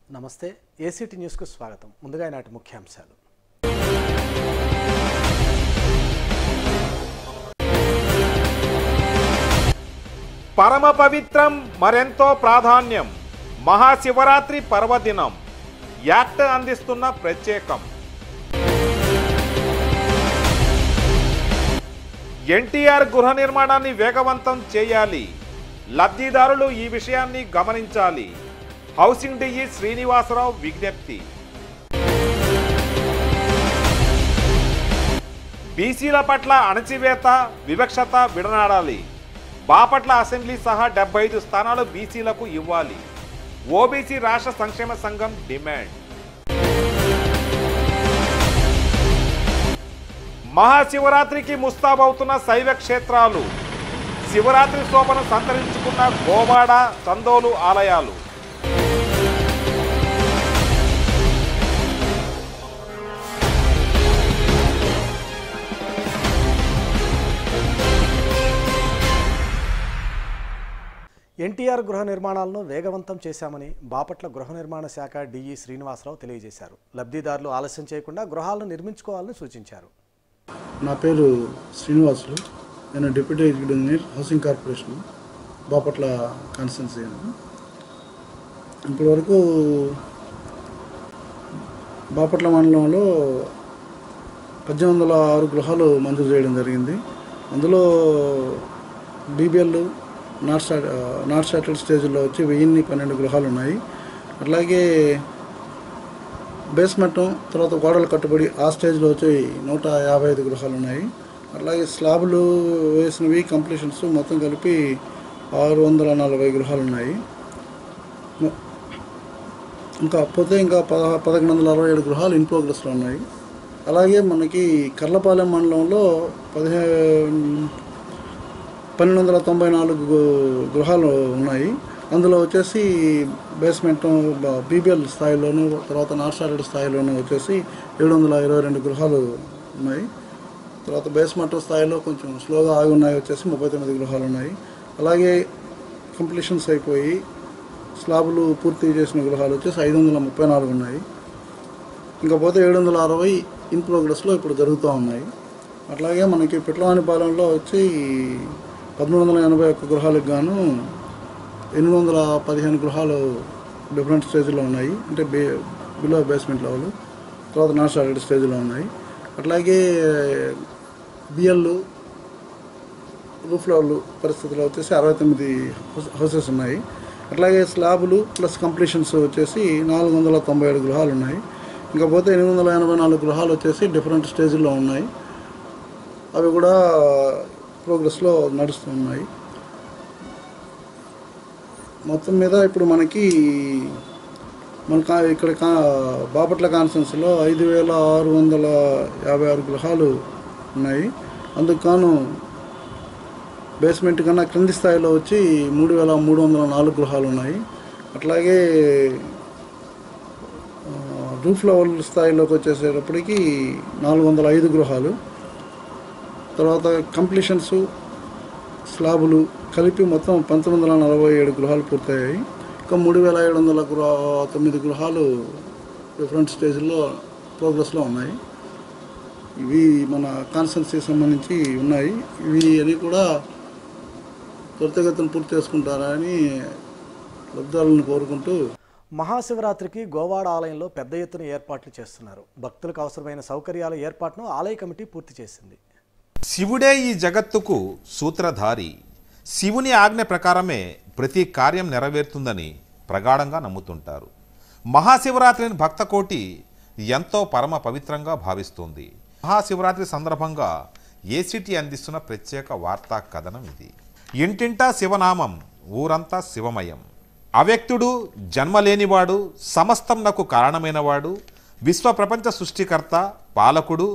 నమస్తే ఏసీటీ న్యూస్కు స్వాగతం. ముందుగా ఈనాటి ముఖ్యాంశాలు. పరమ పవిత్రం మరెంతో ప్రాధాన్యం మహాశివరాత్రి పర్వదినం యాక్ట్ అందిస్తున్న ప్రత్యేకం. ఎన్టీఆర్ గృహ నిర్మాణాన్ని వేగవంతం చేయాలి, లబ్ధిదారులు ఈ విషయాన్ని గమనించాలి. హౌసింగ్ డిఈ శ్రీనివాసరావు విజ్ఞప్తి. బీసీల పట్ల అణచివేత వివక్షత విడనాడాలి. బాపట్ల అసెంబ్లీ సహా 75 స్థానాలు బీసీలకు ఇవ్వాలి. ఓబీసీ రాష్ట్ర సంక్షేమ సంఘం డిమాండ్. మహాశివరాత్రికి ముస్తాబవుతున్న శైవ క్షేత్రాలు. శివరాత్రి శోభను సంతరించుకున్న గోవాడ చందోలు ఆలయాలు. ఎన్టీఆర్ గృహ నిర్మాణాలను వేగవంతం చేశామని బాపట్ల గృహ నిర్మాణ శాఖ డిఈ శ్రీనివాసరావు తెలియజేశారు. లబ్ధిదారులు ఆలస్యం చేయకుండా గృహాలను నిర్మించుకోవాలని సూచించారు. నా పేరు శ్రీనివాసులు. నేను deputy executive engineer housing corporation Bapatla constituency. ఇప్పటివరకు బాపట్ల మండలంలో 1806 గృహాలు మంజూరు చేయడం జరిగింది. అందులో బీబీఎల్ నాట్ స్టార్టెడ్ స్టేజ్లో వచ్చి 1012 గృహాలు ఉన్నాయి. అట్లాగే బేస్మెంట్ తర్వాత గోడలు కట్టుబడి ఆ స్టేజ్లో వచ్చి 155 గృహాలు ఉన్నాయి. అట్లాగే స్లాబులు వేసినవి కంప్లీషన్స్ మొత్తం కలిపి 640 గృహాలు ఉన్నాయి. ఇంకా 1167 గృహాలు ఇన్ ప్రోగ్రెస్లో ఉన్నాయి. అలాగే మనకి కర్లపాలెం మండలంలో 1294 గృహాలు ఉన్నాయి. అందులో వచ్చేసి బేస్మెంట్ బీబీఎల్ స్థాయిలోను తర్వాత నాట్ స్టార్టెడ్ స్థాయిలోనూ వచ్చేసి 722 గృహాలు ఉన్నాయి. తర్వాత బేస్మెంట్ స్థాయిలో కొంచెం స్లోగా ఆగి ఉన్నాయి వచ్చేసి 39 గృహాలు ఉన్నాయి. అలాగే కంప్లీషన్స్ అయిపోయి స్లాబులు పూర్తి చేసిన గృహాలు వచ్చేసి 534 ఉన్నాయి. ఇంకపోతే 760 ఇన్ ప్రోగ్రెస్లో ఇప్పుడు జరుగుతూ ఉన్నాయి. అట్లాగే మనకి పిట్లవానిపాలెంలో వచ్చి 1381 గృహాలకు గాను 815 గృహాలు డిఫరెంట్ స్టేజ్లో ఉన్నాయి. అంటే బిలో బేస్మెంట్ లెవెల్ తర్వాత నాట్ స్టార్టెడ్ స్టేజ్లో ఉన్నాయి. అట్లాగే బిఎల్ రూఫ్ లెవెల్ పరిస్థితిలో వచ్చేసి 69 హౌసెస్ ఉన్నాయి. అట్లాగే స్లాబులు ప్లస్ కంప్లీషన్స్ వచ్చేసి 497 గృహాలు ఉన్నాయి. ఇంకపోతే 884 గృహాలు వచ్చేసి డిఫరెంట్ స్టేజ్లో ఉన్నాయి. అవి కూడా ప్రోగ్రెస్లో నడుస్తూ ఉన్నాయి. మొత్తం మీద ఇప్పుడు మనకి ఇక్కడ బాపట్ల కాన్స్టిట్యున్సీలో 5656 గృహాలు ఉన్నాయి. అందుకు గాను బేస్మెంట్ కన్నా క్రింది స్థాయిలో వచ్చి 3304 గృహాలు ఉన్నాయి. అట్లాగే రూఫ్ లెవెల్ స్థాయిలోకి వచ్చేసేటప్పటికి 405 గృహాలు. తర్వాత కంప్లీషన్స్ స్లాబులు కలిపి మొత్తం 1947 గృహాలు పూర్తయ్యాయి. ఇంకా 3709 గృహాలు డిఫరెంట్ స్టేజ్లో ప్రోగ్రెస్లో ఉన్నాయి. ఇవి మన కాన్స్టిట్యున్సీకి సంబంధించి ఉన్నాయి. ఇవి అన్నీ కూడా త్వరితగతిన పూర్తి చేసుకుంటారని లబ్ధిదారులను కోరుకుంటూ. మహాశివరాత్రికి గోవాడ ఆలయంలో పెద్ద ఎత్తున ఏర్పాట్లు చేస్తున్నారు. భక్తులకు అవసరమైన సౌకర్యాల ఏర్పాటును ఆలయ కమిటీ పూర్తి చేసింది. శివుడే ఈ జగత్తుకు సూత్రధారి. శివుని ఆజ్ఞ ప్రకారమే ప్రతి కార్యం నెరవేరుతుందని ప్రగాఢంగా నమ్ముతుంటారు. మహాశివరాత్రిని భక్తకోటి ఎంతో పరమ పవిత్రంగా భావిస్తుంది. మహాశివరాత్రి సందర్భంగా ఏసీటీ అందిస్తున్న ప్రత్యేక వార్తా కథనం ఇది. ఇంటింటా శివనామం, ఊరంతా శివమయం. అవ్యక్తుడు, జన్మలేనివాడు, సమస్తంనకు కారణమైనవాడు, విశ్వ ప్రపంచ సృష్టికర్త, పాలకుడు,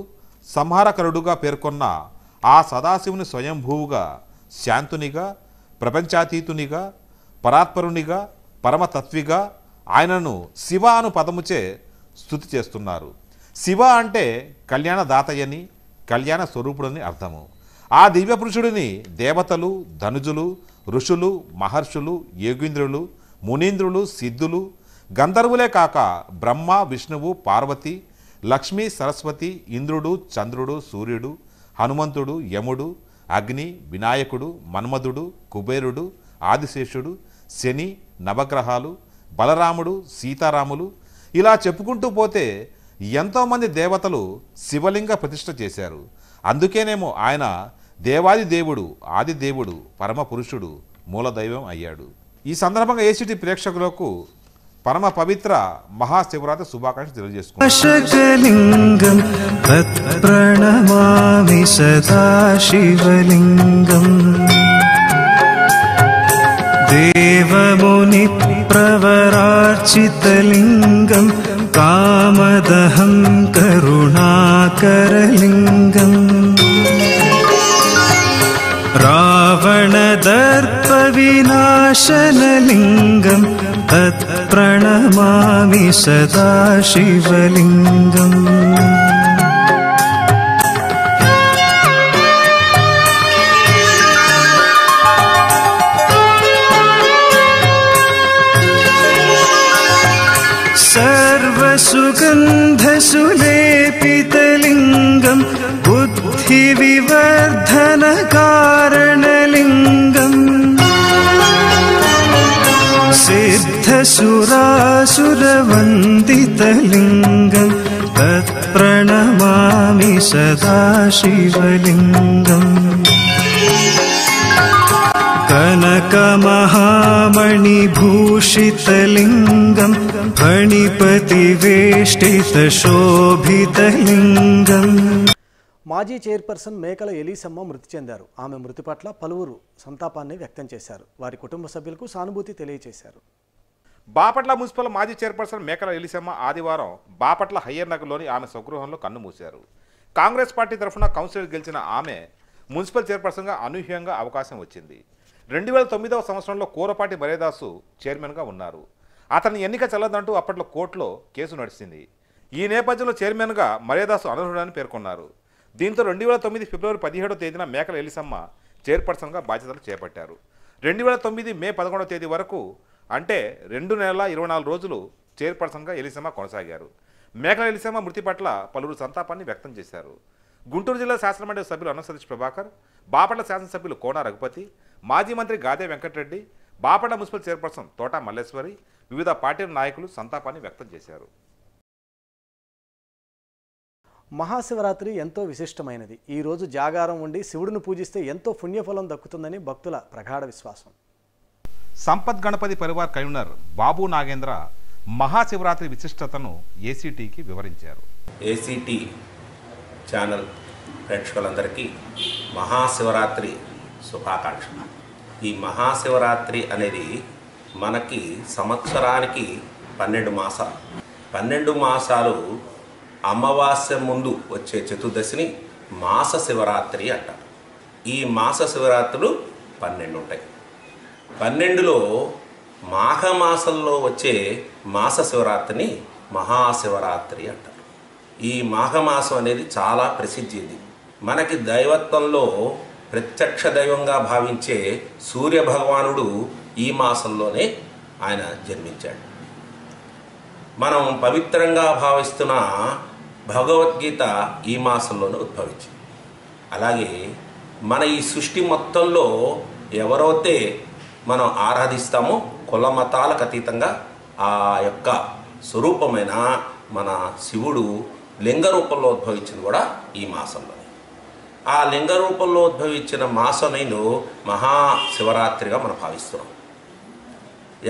సంహారకరుడుగా పేర్కొన్న ఆ సదాశివుని స్వయంభూవుగా, శాంతునిగా, ప్రపంచాతీతునిగా, పరాత్పరునిగా, పరమతత్విగా ఆయనను శివ అను పదముచే స్తుతి చేస్తున్నారు. శివ అంటే కళ్యాణదాతయని, కళ్యాణ స్వరూపుడని అర్థము. ఆ దివ్య పురుషుడిని దేవతలు, ధనుజులు, ఋషులు, మహర్షులు, యోగీంద్రులు, మునీంద్రులు, సిద్ధులు, గంధర్వులే కాక బ్రహ్మ, విష్ణువు, పార్వతి, లక్ష్మి, సరస్వతి, ఇంద్రుడు, చంద్రుడు, సూర్యుడు, హనుమంతుడు, యముడు, అగ్ని, వినాయకుడు, మన్మధుడు, కుబేరుడు, ఆదిశేషుడు, శని, నవగ్రహాలు, బలరాముడు, సీతారాములు, ఇలా చెప్పుకుంటూ పోతే ఎంతోమంది దేవతలు శివలింగ ప్రతిష్ఠ చేశారు. అందుకేనేమో ఆయన దేవాది దేవుడు, ఆది దేవుడు, పరమ పురుషుడు, మూలదైవం అయ్యాడు. ఈ సందర్భంగా ఏసీటీ ప్రేక్షకులకు పరమ పవిత్ర మహాశివరాత్రి శుభాకాంక్షలు తెలియజేసుకుంటున్నాను. దేవముని ప్రవరార్చితలింగం కామదహం కరుణాకరలింగం రావణదర్ప వినాశనలింగం తత్ప్రణమామి సదా శివలింగం. सर्वसुगन्धसुलेपितलिङ्गं बुद्धिविवर्धनकारणलिङ्गं सिद्धसुरासुरवन्दितलिङ्गं तत्प्रणमामि सदा शिवलिङ्गम्. कनकमहामणिभूषितलिङ्गं फणिपतिवेष्टितशोभितलिङ्गं. మాజీ చైర్పర్సన్ మేకల ఎలీసమ్మ మృతి చెందారు. ఆమె మృతి పట్ల పలువురు సంతాపాన్ని వ్యక్తం చేశారు. వారి కుటుంబ సభ్యులకు సానుభూతి తెలియజేశారు. బాపట్ల మున్సిపల్ మాజీ చైర్పర్సన్ మేకల ఎలీసమ్మ ఆదివారం బాపట్ల హయ్యర్ నగర్లోని ఆమె స్వగృహంలో కన్నుమూశారు. కాంగ్రెస్ పార్టీ తరఫున కౌన్సిలర్ గెలిచిన ఆమె మున్సిపల్ చైర్పర్సన్గా అనూహ్యంగా అవకాశం వచ్చింది. 2009వ సంవత్సరంలో కూరపాటి మర్యాదాసు చైర్మన్గా ఉన్నారు. అతని ఎన్నిక చెల్లదంటూ అప్పట్లో కోర్టులో కేసు నడిచింది. ఈ నేపథ్యంలో చైర్మన్గా మర్యాదాసు అనర్హుడని పేర్కొన్నారు. దీంతో 2009 ఫిబ్రవరి 17వ తేదీన మేకల ఎలీసమ్మ చైర్పర్సన్గా బాధ్యతలు చేపట్టారు. 2009 మే 11వ తేదీ వరకు అంటే 2 నెలల 24 రోజులు చైర్పర్సన్గా ఎలీసమ్మ కొనసాగారు. మేకల ఎలీసమ్మ మృతి పట్ల పలువురు సంతాపాన్ని వ్యక్తం చేశారు. గుంటూరు జిల్లా శాసనమండలి సభ్యులు అన్న సతీష్ ప్రభాకర్, బాపట్ల శాసనసభ్యులు కోన రఘుపతి, మాజీ మంత్రి గాదే వెంకటరెడ్డి, బాపట్ల మున్సిపల్ చైర్పర్సన్ తోట మల్లేశ్వరి, వివిధ పార్టీల నాయకులు సంతాపాన్ని వ్యక్తం చేశారు. మహాశివరాత్రి ఎంతో విశిష్టమైనది. ఈరోజు జాగారం ఉండి శివుడిని పూజిస్తే ఎంతో పుణ్యఫలం దక్కుతుందని భక్తుల ప్రగాఢ విశ్వాసం. సంపత్ గణపతి పరివార్ కన్వీనర్ బాబు నాగేంద్ర మహాశివరాత్రి విశిష్టతను ఏసీటీకి వివరించారు. ఏసీటీ ఛానల్ ప్రేక్షకులందరికీ మహాశివరాత్రి శుభాకాంక్షలు. ఈ మహాశివరాత్రి అనేది మనకి సంవత్సరానికి 12 మాసాలు. 12 మాసాలు అమావాస్య ముందు వచ్చే చతుర్దశిని మాస శివరాత్రి అంటారు. ఈ మాస శివరాత్రులు 12 ఉంటాయి. 12లో మాఘమాసంలో వచ్చే మాస శివరాత్రిని మహాశివరాత్రి అంటారు. ఈ మాఘమాసం అనేది చాలా ప్రసిద్ధిది. మనకి దైవత్వంలో ప్రత్యక్ష దైవంగా భావించే సూర్య భగవానుడు ఈ మాసంలోనే ఆయన జన్మించాడు. మనం పవిత్రంగా భావిస్తున్న భగవద్గీత ఈ మాసంలోనే ఉద్భవించింది. అలాగే మన ఈ సృష్టి మొత్తంలో ఎవరైతే మనం ఆరాధిస్తామో కుల మతాలకు అతీతంగా ఆ యొక్క స్వరూపమైన మన శివుడు లింగ రూపంలో ఉద్భవించింది కూడా ఈ మాసంలో. ఆ లింగ రూపంలో ఉద్భవించిన మాసంలో మహాశివరాత్రిగా మనం భావిస్తున్నాం.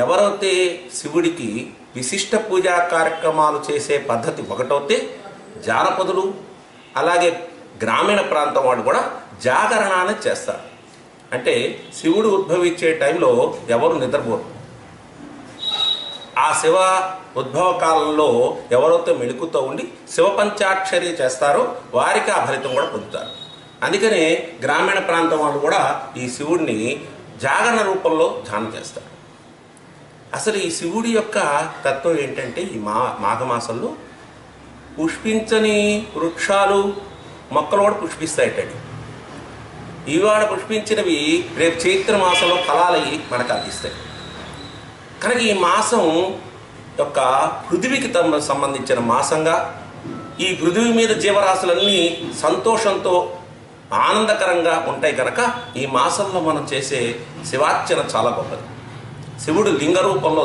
ఎవరైతే శివుడికి విశిష్ట పూజా కార్యక్రమాలు చేసే పద్ధతి ఒకటైతే జానపదులు అలాగే గ్రామీణ ప్రాంతం వాళ్ళు కూడా జాగరణాన్ని చేస్తారు. అంటే శివుడు ఉద్భవించే టైంలో ఎవరు నిద్రపోరు. ఆ శివ ఉద్భవ కాలంలో ఎవరైతే మెళుకుతో ఉండి శివపంచాక్షరి చేస్తారో వారికి ఆ ఫలితం కూడా పొందుతారు. అందుకనే గ్రామీణ ప్రాంతం వాళ్ళు కూడా ఈ శివుడిని జాగరణ రూపంలో ధ్యానం చేస్తారు. అసలు ఈ శివుడి యొక్క తత్వం ఏంటంటే ఈ మాఘమాసంలో పుష్పించని వృక్షాలు మొక్కలు కూడా పుష్పిస్తాయటండి. ఇవాళ పుష్పించినవి రేపు చైత్ర మాసంలో ఫలాలయ్యి మనకు అందిస్తాయి. కనుక ఈ మాసం యొక్క పృథివీకి సంబంధించిన మాసంగా ఈ పృథివీ మీద జీవరాశులన్నీ సంతోషంతో ఆనందకరంగా ఉంటాయి కనుక ఈ మాసంలో మనం చేసే శివార్చన చాలా గొప్పది. శివుడు లింగ రూపంలో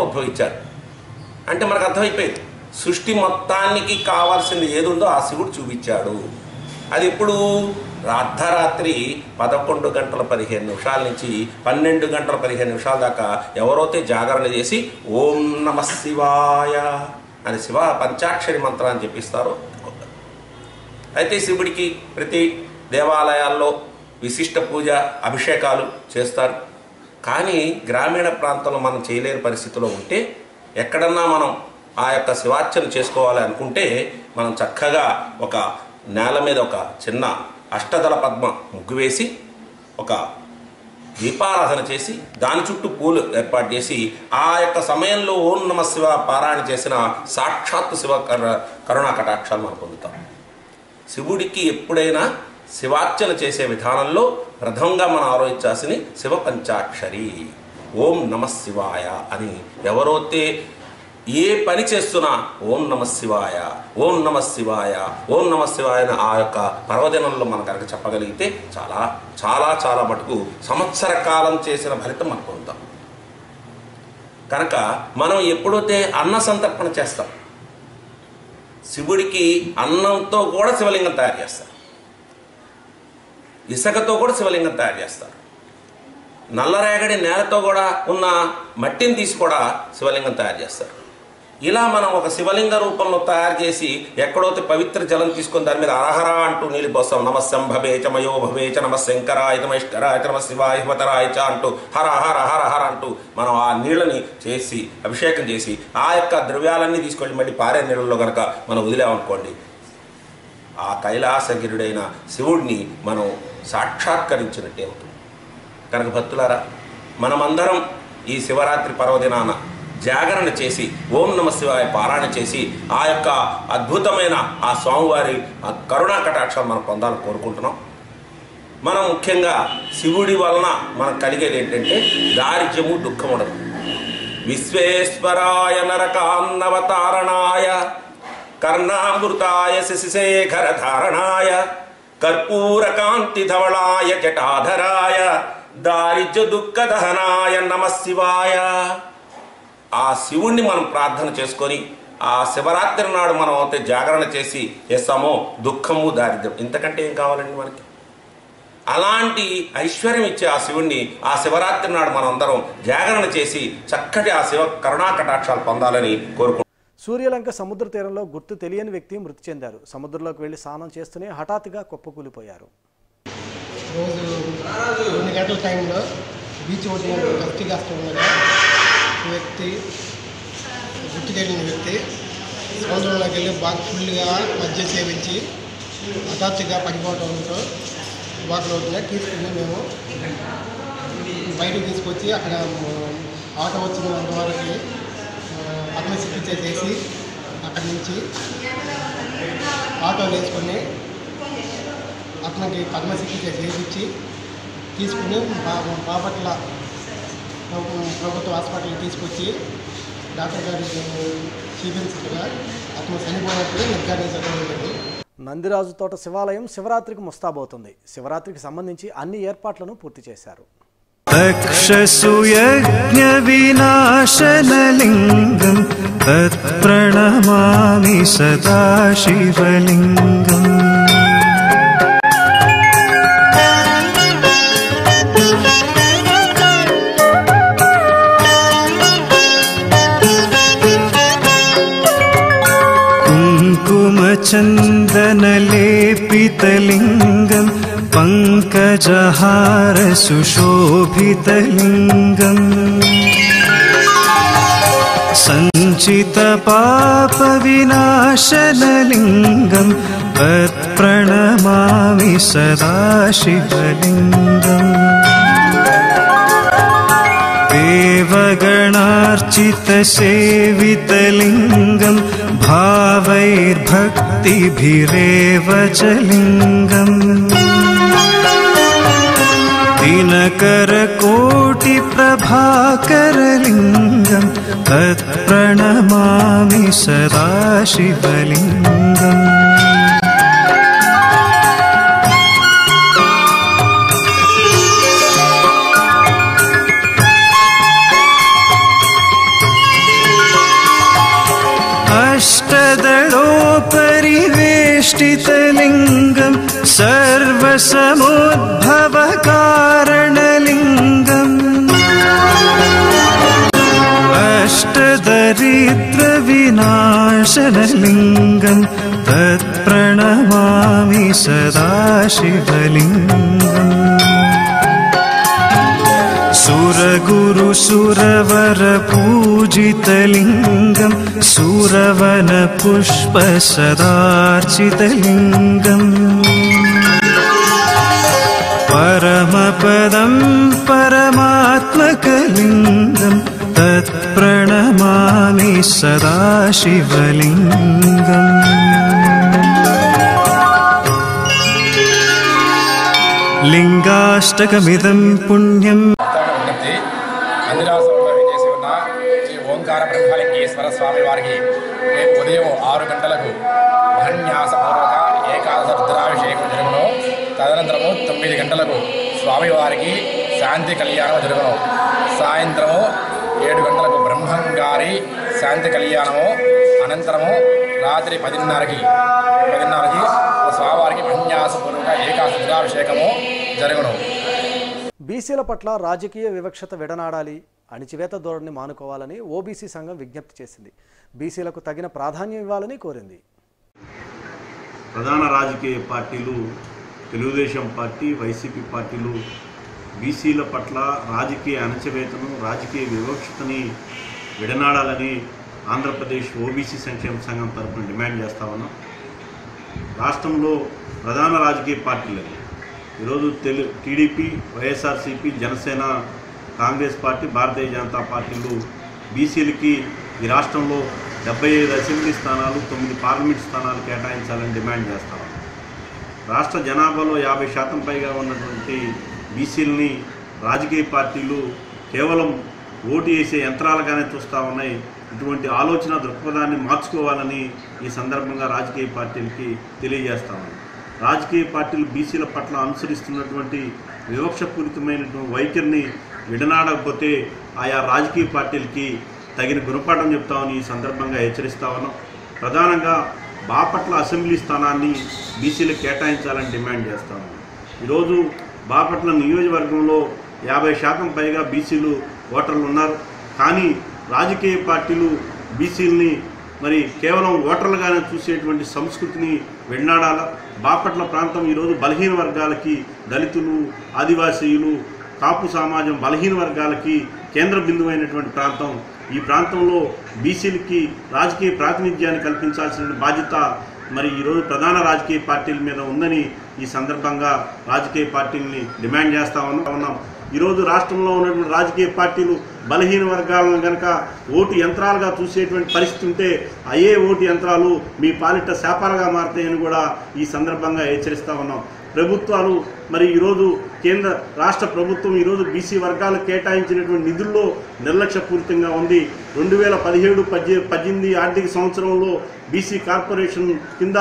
ఉద్భవించాడు అంటే మనకు అర్థమైపోయింది. సృష్టి మొత్తానికి కావాల్సింది ఏదుందో ఆ శివుడు చూపించాడు. అది ఇప్పుడు అర్ధరాత్రి 11:15 నుంచి 12:15 దాకా ఎవరైతే జాగరణ చేసి ఓం నమః శివాయ అని శివ పంచాక్షరి మంత్రాన్ని చెప్పిస్తారో. అయితే శివుడికి ప్రతి దేవాలయాల్లో విశిష్ట పూజ అభిషేకాలు చేస్తారు. కానీ గ్రామీణ ప్రాంతంలో మనం చేయలేని పరిస్థితిలో ఉంటే ఎక్కడన్నా మనం ఆ యొక్క శివార్చన చేసుకోవాలి అనుకుంటే మనం చక్కగా ఒక నేల మీద ఒక చిన్న అష్టదళ పద్మ ముగ్గు వేసి ఒక దీపారాధన చేసి దాని చుట్టూ పూలు ఏర్పాటు చేసి ఆ యొక్క సమయంలో ఓం నమః శివ పారాయణ చేసిన సాక్షాత్తు శివ కరుణా కటాక్షాలు మనం పొందుతాం. శివుడికి ఎప్పుడైనా శివార్చన చేసే విధానంలో ప్రథమంగా మనం ఆలోచించాల్సింది శివ పంచాక్షరి ఓం నమః శివాయ అని. ఎవరైతే ఏ పని చేస్తున్నా ఓం నమః శివాయ ఓం నమః శివాయ ఓం నమః శివాయ అని ఆ యొక్క పర్వదినంలో మనం కనుక చెప్పగలిగితే చాలా చాలా చాలా మటుకు సంవత్సర కాలం చేసిన ఫలితం మనం పొందుతాం. కనుక మనం ఎప్పుడైతే అన్న సంతర్పణ చేస్తాం, శివుడికి అన్నంతో కూడా శివలింగం తయారు చేస్తారు, ఇసుకతో కూడా శివలింగం తయారు చేస్తారు, నల్లరేగడి నేలతో కూడా ఉన్న మట్టిని తీసి కూడా శివలింగం తయారు చేస్తారు. ఇలా మనం ఒక శివలింగ రూపంలో తయారు చేసి ఎక్కడైతే పవిత్ర జలం తీసుకొని దాని మీద అరహర అంటూ నీళ్ళు పోస్తాం. నమస్సంభవే చ మయో భవే చ నమ శంకరాయ నమస్కరాయ నమ శివాయ హిమతరాయ చ అంటూ హర హర హర హర అంటూ మనం ఆ నీళ్ళని చేసి అభిషేకం చేసి ఆ యొక్క ద్రవ్యాలన్నీ తీసుకొని మళ్ళీ పారే నీళ్ళలో కనుక మనం వదిలేమనుకోండి, ఆ కైలాసగిరుడైన శివుడిని మనం సాక్షాత్కరించినట్టే అవుతుంది. కనుక భక్తులారా, మనమందరం ఈ శివరాత్రి పర్వదినాన జాగరణ చేసి ఓం నమః శివాయ పారాయణ చేసి ఆ యొక్క అద్భుతమైన ఆ స్వామివారి కరుణా కటాక్షం మనం పొందాలని కోరుకుంటున్నాం. మనం ముఖ్యంగా శివుడి వలన మనకు కలిగేది ఏంటంటే దారిద్ర్యము, దుఃఖం ఉండదు. విశ్వేశ్వరాయ నరకాన్నవతారణాయ కర్ణామృతాయ శశిశేఖర ధారణాయ కర్పూర కాంతి ధవళాయ జటాధరాయ దారిద్ర్య దుఃఖ దహనాయ నమః శివాయ. ఆ శివుణ్ణి మనం ప్రార్థన చేసుకొని ఆ శివరాత్రి నాడు మనం అయితే జాగరణ చేసి చేస్తామో దుఃఖము, దారిద్ర్యం ఇంతకంటే ఏం కావాలండి మనకి? అలాంటి ఐశ్వర్యం ఇచ్చే ఆ శివుణ్ణి ఆ శివరాత్రి నాడు మనం అందరం జాగరణ చేసి చక్కటి ఆ శివ కరుణా కటాక్షాలు పొందాలని కోరుకుంటున్నాం. సూర్యలంక సముద్ర తీరంలో గుర్తు తెలియని వ్యక్తి మృతి చెందారు. సముద్రంలోకి వెళ్లి స్నానం చేస్తూనే హఠాత్తుగా కుప్పకూలిపోయారు. రోజు 2 గంటల టైంలో బీచ్ ఒడ్డున గట్టిగా ఉండగా వ్యక్తి గుర్తు తెలియని వ్యక్తి సముద్రంలోకి వెళ్ళి బాగా ఫుల్గా మధ్య సేవించి హఠాత్తుగా పడిపోవడంతో వాటిలో తీసుకుని మేము బయటకు తీసుకొచ్చి అక్కడ ఆటో వచ్చిన వరకు పద్మశక్తి చేసి అక్కడి నుంచి ఆటోలు వేసుకొని అతనికి పద్మశక్తి చేయించి తీసుకుని బాపట్ల ప్రభుత్వ హాస్పిటల్కి తీసుకొచ్చి డాక్టర్ గారు చూపించగా అతను చనిపోయినప్పుడు నిర్ధారించడం జరిగింది. నందిరాజు తోట శివాలయం శివరాత్రికి ముస్తాబవుతుంది. శివరాత్రికి సంబంధించి అన్ని ఏర్పాట్లను పూర్తి చేశారు. తక్షసుయజ్ఞ వినాశనలింగం తత్ప్రణమామి సదా శివలింగం. కుంకుమచందనలేపితలింగం పంకజహార సుశోభితలింగం. సంచిత పాప వినాశనలింగం తత్ప్రణమామి సదా శివలింగం. దేవగణార్చిత సేవితలింగం భావైర్భక్తిభిరేవ చ లింగం. దినకర కోటి ప్రభాకరలింగం तत्प्रणमामि सदा शिवलिङ्गम् अष्टदलोपरिवेष्टितलिङ्गं सर्वसमुद्भवकारणलिङ्गम् अष्टदरिद्रविनाशनलिङ्गं तत्प्रणमामि सदा शिवलिङ्गम् सुरगुरुसुरवरपूजितलिङ्गं सुरवनपुष्पसदार्चितलिङ्गम् परमपदं परमात्मकलिङ्गं तत्प्रणमामि सदा शिवलिङ्गम् लिङ्गाष्टकमिदं पुण्यम् మందిరాసంలో చేసి ఉన్న శ్రీ ఓంకార బ్రహ్మలింగేశ్వర స్వామి వారికి రేపు ఉదయం 6 గంటలకు మహన్యాసపూర్వక ఏకాదశ రుద్రాభిషేకం జరుగును. తదనంతరము 9 గంటలకు స్వామివారికి శాంతి కళ్యాణం జరుగును. సాయంత్రము 7 గంటలకు బ్రహ్మంగారి శాంతి కళ్యాణము, అనంతరము రాత్రి 10:30కి స్వామివారికి మహన్యాసపూర్వక ఏకాదశ రుద్రాభిషేకము జరుగును. బీసీల పట్ల రాజకీయ వివక్షత విడనాడాలి, అణిచివేత ధోరణి మానుకోవాలని ఓబీసీ సంఘం విజ్ఞప్తి చేసింది. బీసీలకు తగిన ప్రాధాన్యం ఇవ్వాలని కోరింది. ప్రధాన రాజకీయ పార్టీలు తెలుగుదేశం పార్టీ, వైసీపీ పార్టీలు బీసీల పట్ల రాజకీయ అణచివేతను, రాజకీయ వివక్షతని విడనాడాలని ఆంధ్రప్రదేశ్ ఓబీసీ సంక్షేమ సంఘం తరఫున డిమాండ్ చేస్తా ఉన్నాం. రాష్ట్రంలో ప్రధాన రాజకీయ పార్టీలు ఈరోజు టీడీపీ, వైఎస్ఆర్సీపీ, జనసేన, కాంగ్రెస్ పార్టీ, భారతీయ జనతా పార్టీలు బీసీలకి ఈ రాష్ట్రంలో 75 అసెంబ్లీ స్థానాలు, 9 పార్లమెంట్ స్థానాలు కేటాయించాలని డిమాండ్ చేస్తాం. రాష్ట్ర జనాభాలో 50% పైగా ఉన్నటువంటి బీసీలని రాజకీయ పార్టీలు కేవలం ఓటు వేసే యంత్రాలుగానే చూస్తూ ఉన్నాయి. ఇటువంటి ఆలోచన దృక్పథాన్ని మార్చుకోవాలని ఈ సందర్భంగా రాజకీయ పార్టీలకి తెలియజేస్తామని. రాజకీయ పార్టీలు బీసీల పట్ల అనుసరిస్తున్నటువంటి వివక్షపూరితమైనటువంటి వైఖరిని విడనాడకపోతే ఆయా రాజకీయ పార్టీలకి తగిన గుణపాఠం చెప్తామని ఈ సందర్భంగా హెచ్చరిస్తా ఉన్నాం. ప్రధానంగా బాపట్ల అసెంబ్లీ స్థానాన్ని బీసీలకు కేటాయించాలని డిమాండ్ చేస్తాము. ఈరోజు బాపట్ల నియోజకవర్గంలో 50% పైగా బీసీలు ఓటర్లు ఉన్నారు. కానీ రాజకీయ పార్టీలు బీసీలని మరి కేవలం ఓటర్లుగానే చూసేటువంటి సంస్కృతిని విడనాడాల. బాపట్ల ప్రాంతం ఈరోజు బలహీన వర్గాలకి, దళితులు, ఆదివాసీలు, కాపు సమాజం బలహీన వర్గాలకి కేంద్ర బిందువైనటువంటి ప్రాంతం. ఈ ప్రాంతంలో బీసీలకి రాజకీయ ప్రాతినిధ్యాన్ని కల్పించాల్సిన బాధ్యత మరి ఈరోజు ప్రధాన రాజకీయ పార్టీల మీద ఉందని ఈ సందర్భంగా రాజకీయ పార్టీలని డిమాండ్ చేస్తూ ఉన్నాం. ఈరోజు రాష్ట్రంలో ఉన్నటువంటి రాజకీయ పార్టీలు బలహీన వర్గాలను కనుక ఓటు యంత్రాలుగా చూసేటువంటి పరిస్థితి ఉంటే అయ్యే ఓటు యంత్రాలు మీ పాలిట శాపాలుగా మారుతాయని కూడా ఈ సందర్భంగా హెచ్చరిస్తూ ఉన్నాం. ప్రభుత్వాలు మరి ఈరోజు రాష్ట్ర ప్రభుత్వం ఈరోజు బీసీ వర్గాలకు కేటాయించినటువంటి నిధుల్లో నిర్లక్ష్యపూరితంగా ఉంది. 2017-18 ఆర్థిక సంవత్సరంలో బీసీ కార్పొరేషన్ కింద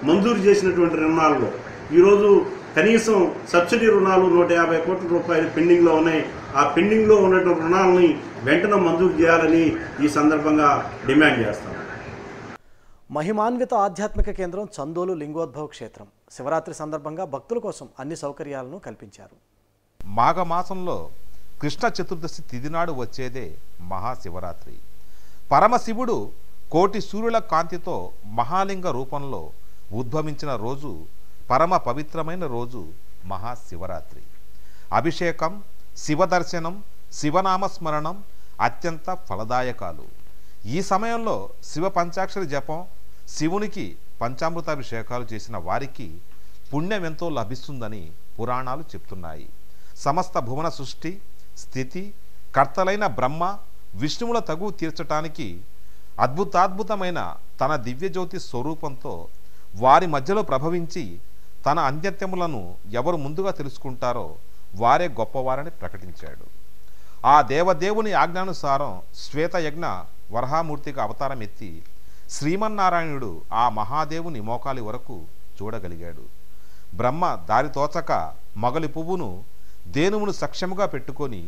మంజూరు చేసినటువంటి రుణాల్లో ఈరోజు కనీసం సబ్సిడీ రుణాలు 150 కోట్ల రూపాయలు పెండింగ్లో ఉన్నాయి. ఆ పెండింగ్లో ఉన్నటువంటి రుణాలని వెంటనే మంజూరు చేయాలని ఈ సందర్భంగా డిమాండ్ చేస్తాం. మహిమాన్విత ఆధ్యాత్మిక కేంద్రం చందోలు లింగోద్భవ క్షేత్రం శివరాత్రి సందర్భంగా భక్తుల కోసం అన్ని సౌకర్యాలను కల్పించారు. మాఘమాసంలో కృష్ణ చతుర్దశి తిథినాడు వచ్చేదే మహాశివరాత్రి. పరమశివుడు కోటి సూర్యుల కాంతితో మహాలింగ రూపంలో ఉద్భవించిన రోజు, పరమ పవిత్రమైన రోజు మహాశివరాత్రి. అభిషేకం, శివదర్శనం, శివనామస్మరణం అత్యంత ఫలదాయకాలు. ఈ సమయంలో శివ పంచాక్షరి జపం, శివునికి పంచామృతాభిషేకాలు చేసిన వారికి పుణ్యం ఎంతో లభిస్తుందని పురాణాలు చెప్తున్నాయి. సమస్త భువన సృష్టి, స్థితి కర్తలైన బ్రహ్మ, విష్ణువుల తగు తీర్చటానికి అద్భుతాద్భుతమైన తన దివ్యజ్యోతి స్వరూపంతో వారి మధ్యలో ప్రభవించి తన అంత్యత్యములను ఎవరు ముందుగా తెలుసుకుంటారో వారే గొప్పవారని ప్రకటించాడు. ఆ దేవదేవుని ఆజ్ఞానుసారం శ్వేతయజ్ఞ వరహామూర్తిగా అవతారం ఎత్తి శ్రీమన్నారాయణుడు ఆ మహాదేవుని మోకాలి వరకు చూడగలిగాడు. బ్రహ్మ దారితోచక మగలి పువ్వును దేనువును సఖ్యముగా పెట్టుకొని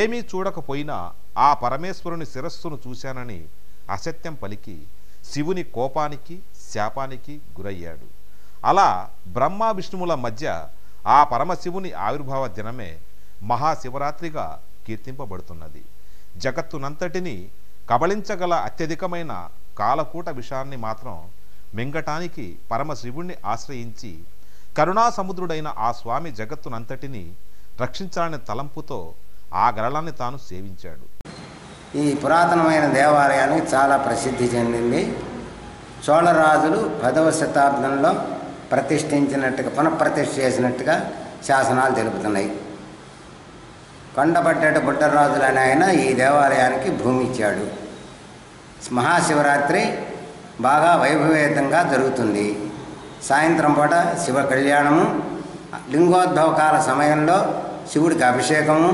ఏమీ చూడకపోయినా ఆ పరమేశ్వరుని శిరస్సును చూశానని అసత్యం పలికి శివుని కోపానికి శాపానికి గురయ్యాడు. అలా బ్రహ్మ విష్ణువుల మధ్య ఆ పరమశివుని ఆవిర్భావ దినమే మహాశివరాత్రిగా కీర్తింపబడుతున్నది. జగత్తునంతటినీ కబళించగల అత్యధికమైన కాలకూట విషయాన్ని మాత్రం మింగటానికి పరమశివుణ్ణి ఆశ్రయించి కరుణా సముద్రుడైన ఆ స్వామి జగత్తునంతటినీ రక్షించాలనే తలంపుతో ఆ గరళాన్ని తాను సేవించాడు. ఈ పురాతనమైన దేవాలయానికి చాలా ప్రసిద్ధి చెందింది. చోళరాజులు 10వ శతాబ్దంలో ప్రతిష్ఠించినట్టుగా పునఃప్రతిష్ఠ చేసినట్టుగా శాసనాలు తెలుపుతున్నాయి. కొండపట్టేట బుట్టరాజులు అనే ఆయన ఈ దేవాలయానికి భూమి ఇచ్చాడు. మహాశివరాత్రి బాగా వైభవేతంగా జరుగుతుంది. సాయంత్రం పూట శివ కళ్యాణము, లింగోద్భవ కాల సమయంలో శివుడికి అభిషేకము,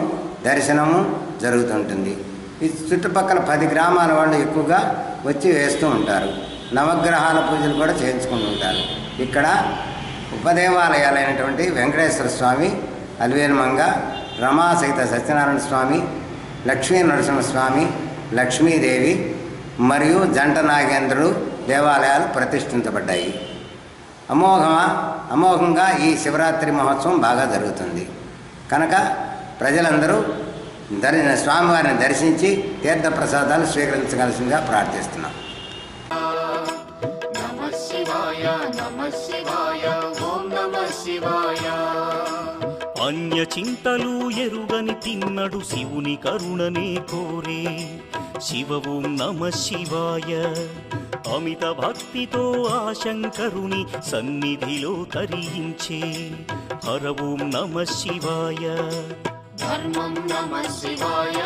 దర్శనము జరుగుతుంటుంది. ఈ చుట్టుపక్కల 10 గ్రామాల వాళ్ళు ఎక్కువగా వచ్చి వేస్తూ ఉంటారు. నవగ్రహాల పూజలు కూడా చేయించుకుంటుంటారు. ఇక్కడ ఉపదేవాలయాలైనటువంటి వెంకటేశ్వర స్వామి, అలివేలుమంగ, రమా సహిత సత్యనారాయణ స్వామి, లక్ష్మీ నరసింహస్వామి, లక్ష్మీదేవి మరియు జంట నాగేంద్రుడు దేవాలయాలు ప్రతిష్ఠించబడ్డాయి. అమోఘంగా ఈ శివరాత్రి మహోత్సవం బాగా జరుగుతుంది. కనుక ప్రజలందరూ స్వామివారిని దర్శించి తీర్థప్రసాదాలు స్వీకరించవలసిందిగా ప్రార్థిస్తున్నాం. అన్య చింతలు ఎరుగని తిన్నడు శివుని కరుణనే కోరే శివ ఓం నమ శివాయ. అమిత భక్తితో ఆ శంకరుని సన్నిధిలో తరించే హర ఓం నమ శివాయ. ధర్మం నమ శివాయ,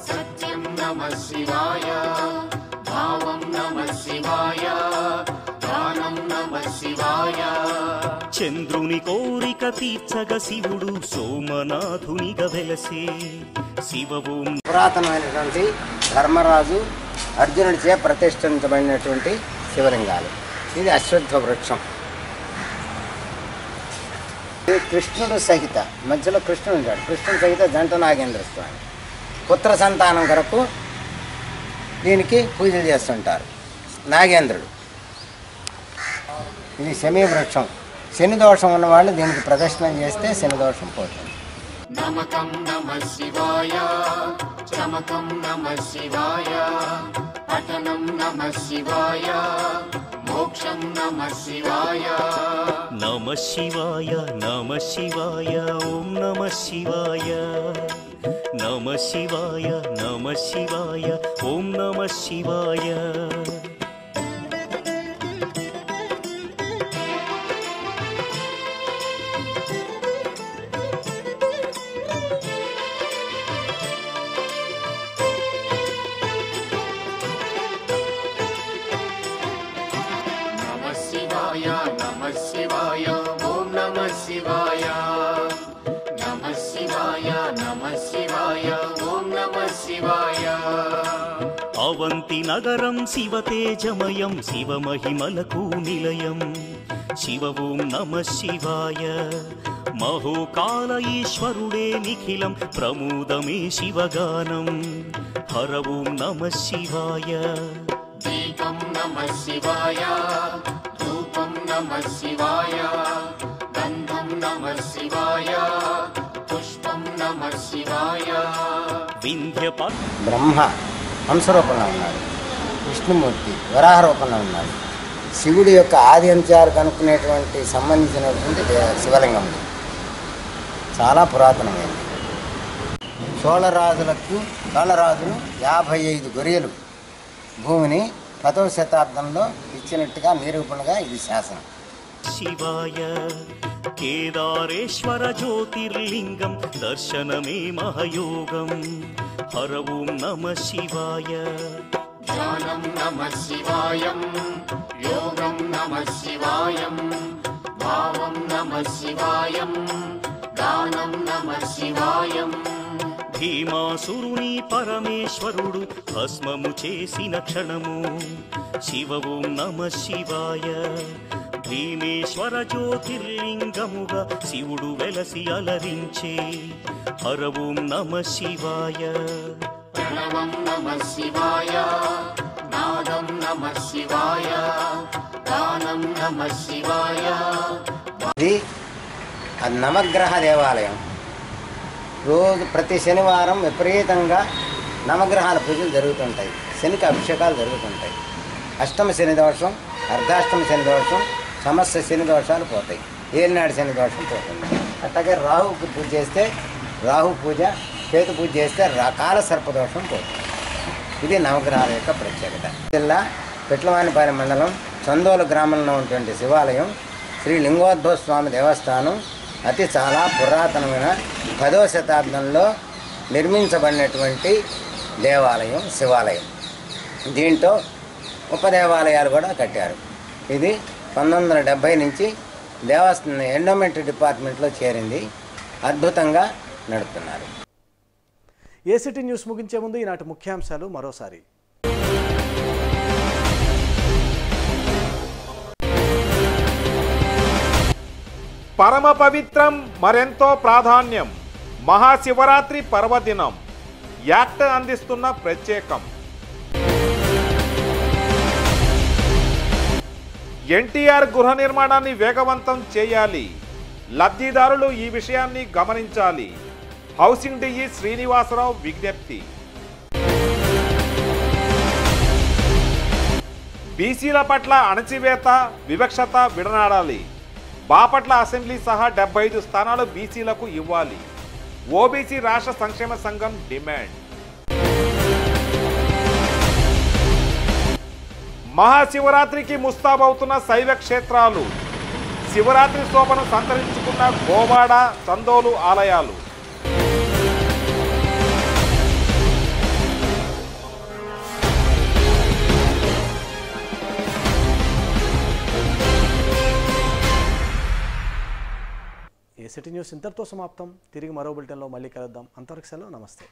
సత్యం నమ శివాయ, భావం నమ శివాయ, దానం నమ శివాయ. చంద్రుని కోరిక తీర్చగ శివుడు సోమనాథునిగా వెలసే శివ ఓం. పురాతనమైనటువంటి ధర్మరాజు అర్జునుడిచే ప్రతిష్ఠించబడినటువంటి శివలింగాలు. ఇది అశ్వత్థ వృక్షం. కృష్ణుడు సహిత మధ్యలో కృష్ణుడు ఉంటాడు. కృష్ణుడు సహిత జంట నాగేంద్ర స్వామి పుత్ర సంతానం కొరకు దీనికి పూజలు చేస్తుంటారు. నాగేంద్రుడు. ఇది శమీ వృక్షం. శని దోషం ఉన్నవాళ్ళు దీనికి ప్రదర్శనం చేస్తే శని దోషం పోతుంది. నమకం నమ శివాయ, చమకం నమ శివాయ, పఠనం నమ శివాయ, మోక్షం నమ శివాయ. నమ శివాయ నమ శివాయ ఓం నమ శివాయ. నమ శివాయ నమ శివాయ ఓం నమ శివాయ. అవంతి నగరం శివతేజమయం శివమహిమలకు నిలయం శివ ఓం నమ శివాయ. మహోకాల ఈశ్వరుడే నిఖిలం ప్రమోదమే శివగానం హర ఓం నమ శివాయ. దీపం నమ శివాయ, ధూపం నమ శివాయ, గంధం నమ శివాయ, పుష్పం నమ శివాయ. బ్రహ్మ హంసరూపంలో ఉన్నాడు. విష్ణుమూర్తి వరాహ రూపంలో ఉన్నాడు. శివుడి యొక్క ఆది అంత్యాలు కనుక్కునేటువంటి సంబంధించినటువంటి శివలింగం చాలా పురాతనమైనది. చోళరాజులు 55 గొరియలు భూమిని 10వ శతాబ్దంలో ఇచ్చినట్టుగా నిరూపణగా ఇది శాసనం. శివాయ. కేదారేశ్వర జ్యోతిర్లింగం దర్శనమే మహయోగం హర ఓం నమ శివాయ. ధ్యానం నమ శివాయం, యోగం నమ శివాయం, భావం నమ శివాయం, దానం నమ శివాయం. భీమాసురుని పరమేశ్వరుడు భస్మము చేసిన క్షణము శివ ఓం నమ శివాయ భీమేశ్వర జ్యోతిర్లింగముగా శివుడు వెలసి అలరించే హర ఓం నమ శివాయ ప్రణవం నమః శివాయ నాదం నమః శివాయ గానం నమః శివాయ. ఇది అది నవగ్రహ దేవాలయం. రోజు ప్రతి శనివారం విపరీతంగా నవగ్రహాల పూజలు జరుగుతుంటాయి. శనికి అభిషేకాలు జరుగుతుంటాయి. అష్టమ శని దోషం, అర్ధాష్టమ శని దోషం, సమస్త శని దోషాలు పోతాయి. ఏలినాడు శని దోషం పోతుంది. అట్లాగే రాహు పూజ చేస్తే రాహు పూజ, కేతు పూజ చేస్తే కాలసర్ప దోషం పోతుంది. ఇది నవగ్రహాల యొక్క ప్రత్యేకత. జిల్లా పిట్లవానిపాలెం మండలం చందోలు గ్రామంలో ఉన్నటువంటి శివాలయం శ్రీ లింగోద్భవ స్వామి దేవస్థానం చాలా పురాతనమైన 10వ శతాబ్దంలో నిర్మించబడినటువంటి దేవాలయం, శివాలయం. దీంట్లో ఉపదేవాలయాలు కూడా కట్టారు. ఇది 1970 నుంచి దేవస్థానం ఎండోమెంట్ డిపార్ట్మెంట్లో చేరింది. అద్భుతంగా నడుపుతున్నారు. ఏసీటీ న్యూస్ ముగించే ముందు ఈనాటి ముఖ్యాంశాలు మరోసారి. పరమ పవిత్రం, మరెంతో ప్రాధాన్యం మహాశివరాత్రి పర్వదినం. యాక్ట్ అందిస్తున్న ప్రత్యేకం. ఎన్టీఆర్ గృహ నిర్మాణాన్ని వేగవంతం చేయాలి. లబ్ధిదారులు ఈ విషయాన్ని గమనించాలి. హౌసింగ్ డిఈ శ్రీనివాసరావు విజ్ఞప్తి. బీసీల పట్ల అణచివేత, వివక్షత విడనాడాలి. బాపట్ల అసెంబ్లీ సహా 75 స్థానాలు బీసీలకు ఇవ్వాలి. ఓబీసీ రాష్ట్ర సంక్షేమ సంఘం డిమాండ్. మహాశివరాత్రికి ముస్తాబవుతున్న శైవ క్షేత్రాలు. శివరాత్రి శోభను సంతరించుకున్న గోవాడ, చందోలు ఆలయాలు. ఏసీటీ న్యూస్ ఇంతటితో సమాప్తం. తిరిగి మరో బులెటిన్లో మళ్ళీ కలుద్దాం. అంతవరకు సెలవు. నమస్తే.